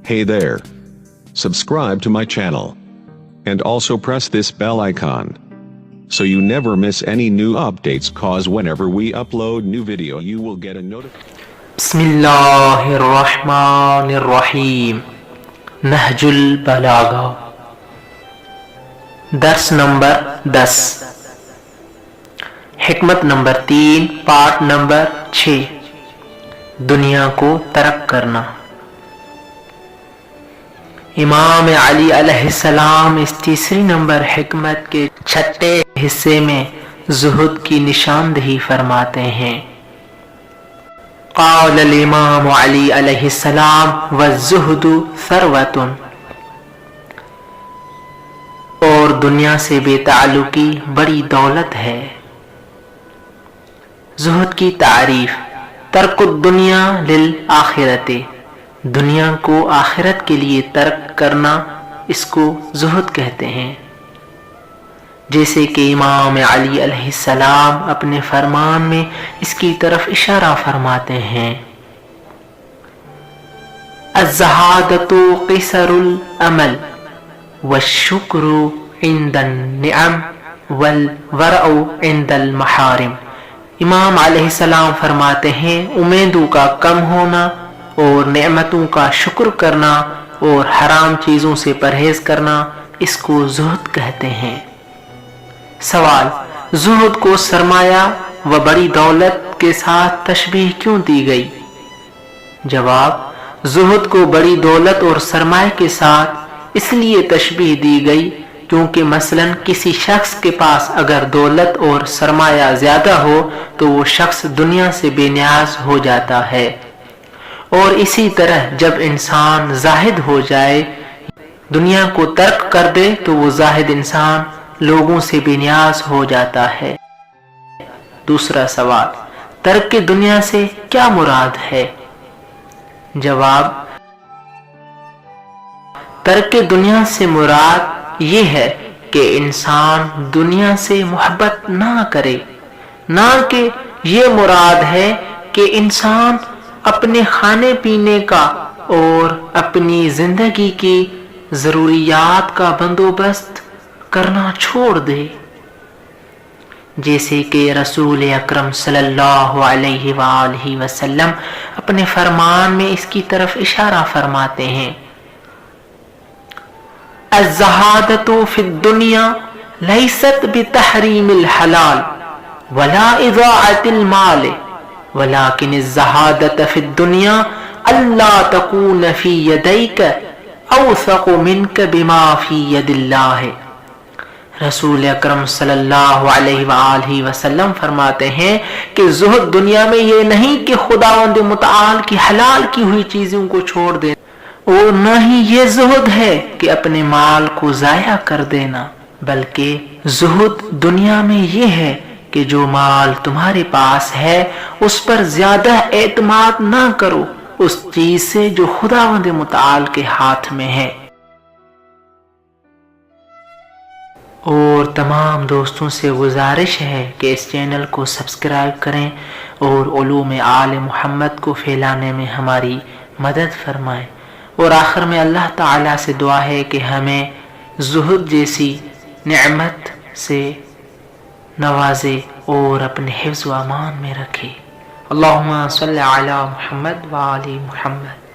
Hey there. Subscribe to my channel. And also press this bell icon, so you never miss any new updates, cause whenever we upload new video you will get a notification. بسم اللہ الرحمن الرحیم. نہج البلاغہ، درس number 10، حکمت number 3، part number 6، دنیا کو ترک کرنا. امام علی علیہ السلام اس تیسری نمبر حکمت کے چھٹے حصے میں زہد کی نشاندہی فرماتے ہیں. قال الامام علی علیہ السلام والزہد ثروۃ، اور دنیا سے بے تعلقی بڑی دولت ہے. زہد کی تعریف: ترک الدنیا للآخرۃ، دنیا کو آخرت کے لیے ترک کرنا، اس کو زہد کہتے ہیں. جیسے کہ امام علی علیہ السلام اپنے فرمان میں اس کی طرف اشارہ فرماتے ہیں. الزہادۃ قصر الامل والشکر عند النعم والورع عند المحارم. امام علیہ السلام فرماتے ہیں امیدوں کا کم ہونا اور نعمتوں کا شکر کرنا اور حرام چیزوں سے پرہیز کرنا، اس کو زہد کہتے ہیں. سوال: زہد کو سرمایہ و بڑی دولت کے ساتھ تشبیہ کیوں دی گئی؟ جواب: زہد کو بڑی دولت اور سرمایہ کے ساتھ اس لیے تشبیہ دی گئی کیونکہ مثلاً کسی شخص کے پاس اگر دولت اور سرمایہ زیادہ ہو تو وہ شخص دنیا سے بے نیاز ہو جاتا ہے، اور اسی طرح جب انسان زاہد ہو جائے، دنیا کو ترک کر دے، تو وہ زاہد انسان لوگوں سے بے نیاز ہو جاتا ہے. دوسرا سوال: ترک دنیا سے کیا مراد ہے؟ جواب: ترک دنیا سے مراد یہ ہے کہ انسان دنیا سے محبت نہ کرے، نہ کہ یہ مراد ہے کہ انسان اپنے کھانے پینے کا اور اپنی زندگی کی ضروریات کا بندوبست کرنا چھوڑ دے. جیسے کہ رسول اکرم صلی اللہ علیہ وآلہ وسلم اپنے فرمان میں اس کی طرف اشارہ فرماتے ہیں. الزہادۃ فی الدنیا لیست بتحریم الحلال ولا اضاعۃ المال ولكن الزہادۃ فی الدنیا الا تکون فی یدیک اوثق منک بما فی ید اللہ. رسول اکرم صلی اللہ علیہ وآلہ وسلم فرماتے ہیں کہ زہد دنیا میں یہ نہیں کہ خداوند متعال کی حلال کی ہوئی چیزوں کو چھوڑ دینا، اور نہ ہی یہ زہد ہے کہ اپنے مال کو ضائع کر دینا، بلکہ زہد دنیا میں یہ ہے کہ جو مال تمہارے پاس ہے اس پر زیادہ اعتماد نہ کرو اس چیز سے جو خداوند متعال کے ہاتھ میں ہے. اور تمام دوستوں سے گزارش ہے کہ اس چینل کو سبسکرائب کریں اور علوم آل محمد کو پھیلانے میں ہماری مدد فرمائیں. اور آخر میں اللہ تعالیٰ سے دعا ہے کہ ہمیں زہد جیسی نعمت سے نوازے اور اپنے حفظ و امان میں رکھے. اللہم صلی علی محمد و آل محمد.